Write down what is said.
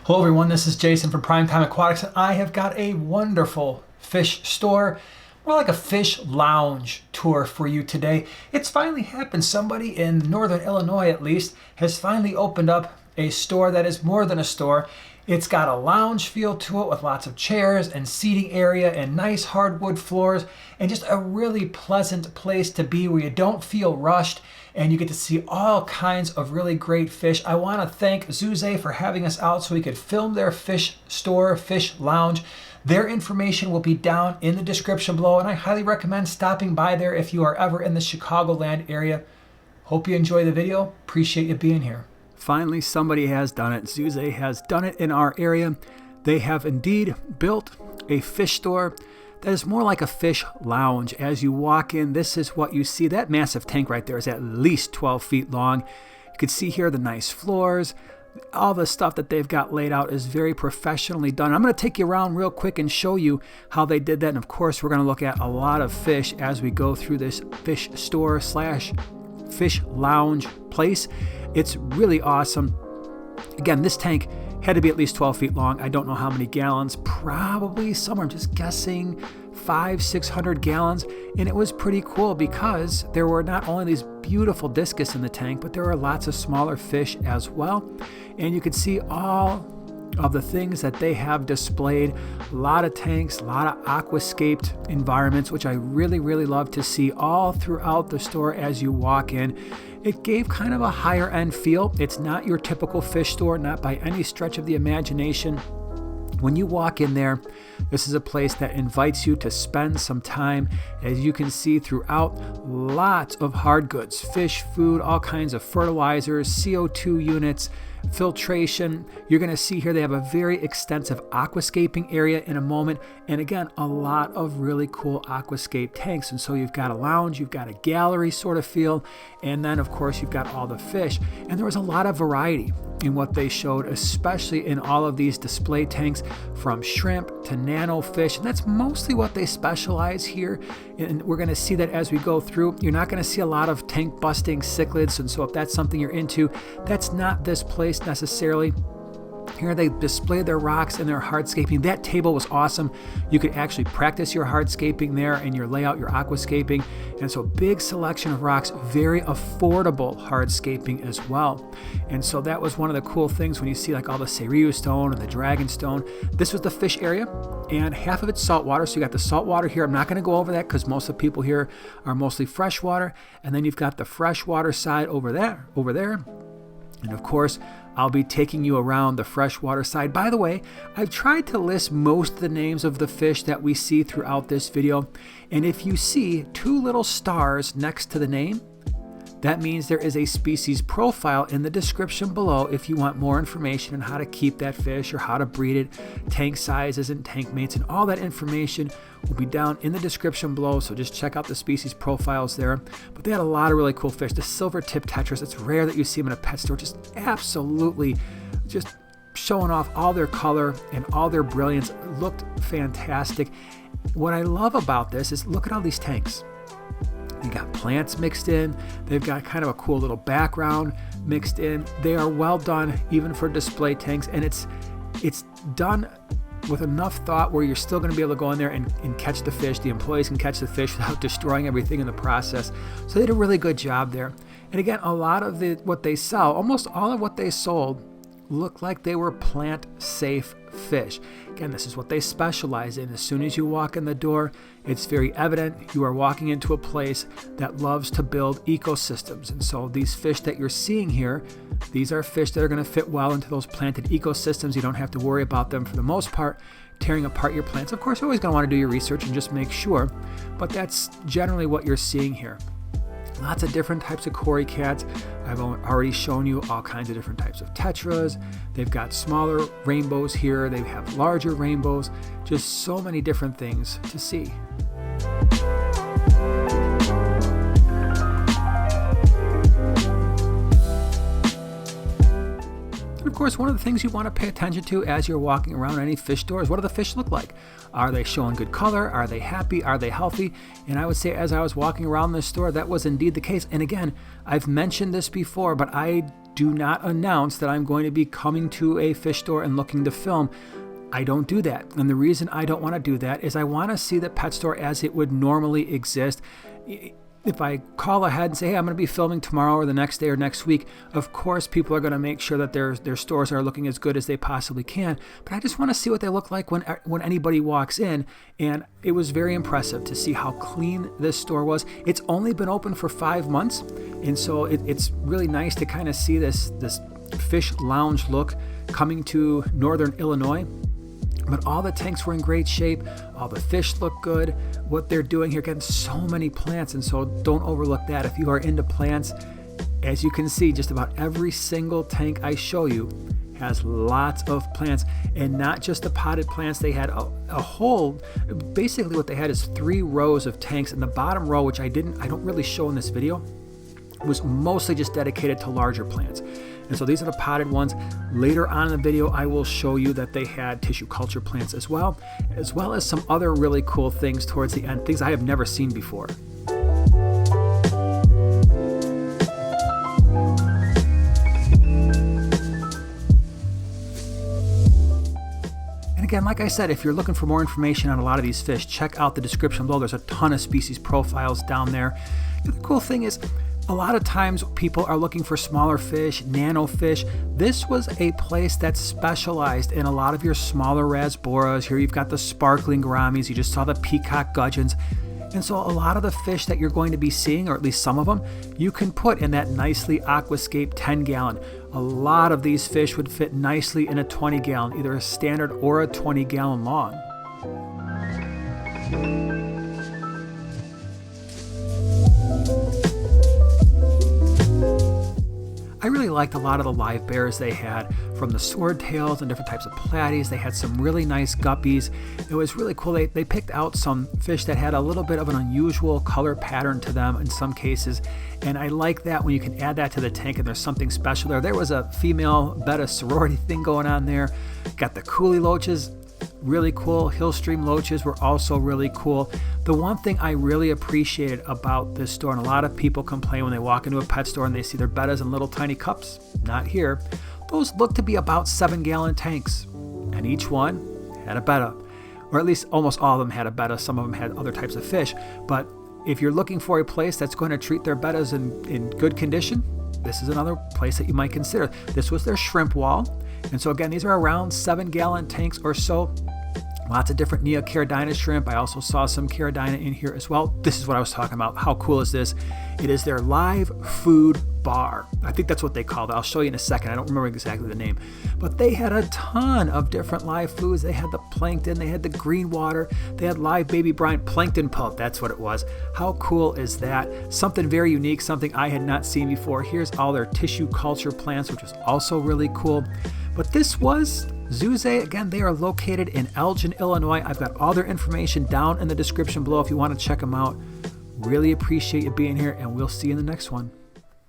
Hello everyone, this is Jason from Primetime Aquatics, and I have got a wonderful fish store, more like a fish lounge tour for you today. It's finally happened. Somebody in Northern Illinois, at least, has finally opened up a store that is more than a store. It's got a lounge feel to it with lots of chairs and seating area and nice hardwood floors and just a really pleasant place to be where you don't feel rushed and you get to see all kinds of really great fish. I want to thank Zooxae for having us out so we could film their fish store, fish lounge. Their information will be down in the description below, and I highly recommend stopping by there if you are ever in the Chicagoland area. Hope you enjoy the video. Appreciate you being here. Finally, somebody has done it. Zooxae has done it in our area. They have indeed built a fish store that is more like a fish lounge. As you walk in, this is what you see. That massive tank right there is at least 12 feet long. You can see here the nice floors. All the stuff that they've got laid out is very professionally done. I'm going to take you around real quick and show you how they did that. And of course, we're going to look at a lot of fish as we go through this fish store slash fish lounge place. It's really awesome. Again, this tank had to be at least 12 feet long. I don't know how many gallons, probably somewhere, I'm just guessing 500-600 gallons. And it was pretty cool because there were not only these beautiful discus in the tank, but there were lots of smaller fish as well. And you could see all of the things that they have displayed. A lot of tanks, a lot of aquascaped environments, which I really, really love to see all throughout the store as you walk in. It gave kind of a higher end feel. It's not your typical fish store, not by any stretch of the imagination. When you walk in there, this is a place that invites you to spend some time. As you can see throughout, lots of hard goods, fish, food, all kinds of fertilizers, CO2 units, filtration. You're going to see here they have a very extensive aquascaping area in a moment. And again, a lot of really cool aquascape tanks. And so you've got a lounge, you've got a gallery sort of feel. And then of course you've got all the fish. And there was a lot of variety in what they showed, especially in all of these display tanks, from shrimp to nano fish. And that's mostly what they specialize here. And we're going to see that as we go through. You're not going to see a lot of tank busting cichlids. And so if that's something you're into, that's not this place necessarily. Here they displayed their rocks and their hardscaping. That table was awesome. You could actually practice your hardscaping there and your layout, your aquascaping. And so big selection of rocks, very affordable hardscaping as well. And so that was one of the cool things when you see like all the Seiryu stone and the dragon stone. This was the fish area and half of it's saltwater. So you got the saltwater here. I'm not going to go over that because most of the people here are mostly freshwater. And then you've got the freshwater side over there. And of course, I'll be taking you around the freshwater side. By the way, I've tried to list most of the names of the fish that we see throughout this video. And if you see two little stars next to the name, that means there is a species profile in the description below if you want more information on how to keep that fish or how to breed it, tank sizes and tank mates, and all that information will be down in the description below. So just check out the species profiles there. But they had a lot of really cool fish. The silver tip tetras, it's rare that you see them in a pet store. Just absolutely just showing off all their color and all their brilliance. It looked fantastic. What I love about this is look at all these tanks. They got plants mixed in. They've got kind of a cool little background mixed in. They are well done, even for display tanks. And it's done with enough thought where you're still going to be able to go in there and catch the fish. The employees can catch the fish without destroying everything in the process. So they did a really good job there. And again, a lot of what they sell, almost all of what they sold, looked like they were plant-safe fish. Again, this is what they specialize in. As soon as you walk in the door, it's very evident you are walking into a place that loves to build ecosystems. And so these fish that you're seeing here, these are fish that are going to fit well into those planted ecosystems. You don't have to worry about them for the most part tearing apart your plants. Of course, you're always going to want to do your research and just make sure, but that's generally what you're seeing here. Lots of different types of cory cats. I've already shown you all kinds of different types of tetras. They've got smaller rainbows here. They have larger rainbows. Just so many different things to see. And of course, one of the things you want to pay attention to as you're walking around any fish store is what do the fish look like? Are they showing good color? Are they happy? Are they healthy? And I would say as I was walking around this store, that was indeed the case. And again, I've mentioned this before, but I do not announce that I'm going to be coming to a fish store and looking to film. I don't do that. And the reason I don't want to do that is I want to see the pet store as it would normally exist. If I call ahead and say, hey, I'm going to be filming tomorrow or the next day or next week, of course, people are going to make sure that their stores are looking as good as they possibly can. But I just want to see what they look like when anybody walks in. And it was very impressive to see how clean this store was. It's only been open for 5 months. And so it's really nice to kind of see this fish lounge look coming to Northern Illinois. But all the tanks were in great shape. All the fish look good. What they're doing here, getting so many plants, and so don't overlook that. If you are into plants, as you can see, just about every single tank I show you has lots of plants, and not just the potted plants. They had a whole, basically what they had is 3 rows of tanks, and the bottom row, which I don't really show in this video, was mostly just dedicated to larger plants. And so these are the potted ones. Later on in the video, I will show you that they had tissue culture plants as well as some other really cool things towards the end, things I have never seen before. And again, like I said, if you're looking for more information on a lot of these fish, check out the description below. There's a ton of species profiles down there. The cool thing is, a lot of times people are looking for smaller fish, nano fish. This was a place that specialized in a lot of your smaller rasboras. Here you've got the sparkling gouramis. You just saw the peacock gudgeons. And so a lot of the fish that you're going to be seeing, or at least some of them, you can put in that nicely Aquascape 10-gallon. A lot of these fish would fit nicely in a 20-gallon, either a standard or a 20-gallon long. I really liked a lot of the live bears they had, from the swordtails and different types of platies. They had some really nice guppies. It was really cool. They picked out some fish that had a little bit of an unusual color pattern to them in some cases. And I like that when you can add that to the tank and there's something special there. There was a female betta sorority thing going on there. Got the coolie loaches. Really cool. Hillstream loaches were also really cool. The one thing I really appreciated about this store, and a lot of people complain when they walk into a pet store and they see their bettas in little tiny cups. Not here. Those look to be about 7-gallon tanks, and each one had a betta, or at least almost all of them had a betta. Some of them had other types of fish. But if you're looking for a place that's going to treat their bettas in good condition, this is another place that you might consider. This was their shrimp wall. And so again, these are around 7-gallon tanks or so. Lots of different Neocaridina shrimp. I also saw some Caridina in here as well. This is what I was talking about. How cool is this? It is their live food bar. I think that's what they called it. I'll show you in a second. I don't remember exactly the name. But they had a ton of different live foods. They had the plankton. They had the green water. They had live baby brine plankton pulp. That's what it was. How cool is that? Something very unique, something I had not seen before. Here's all their tissue culture plants, which was also really cool. But this was Zooxae. Again, they are located in Elgin, Illinois. I've got all their information down in the description below if you want to check them out. Really appreciate you being here, and we'll see you in the next one.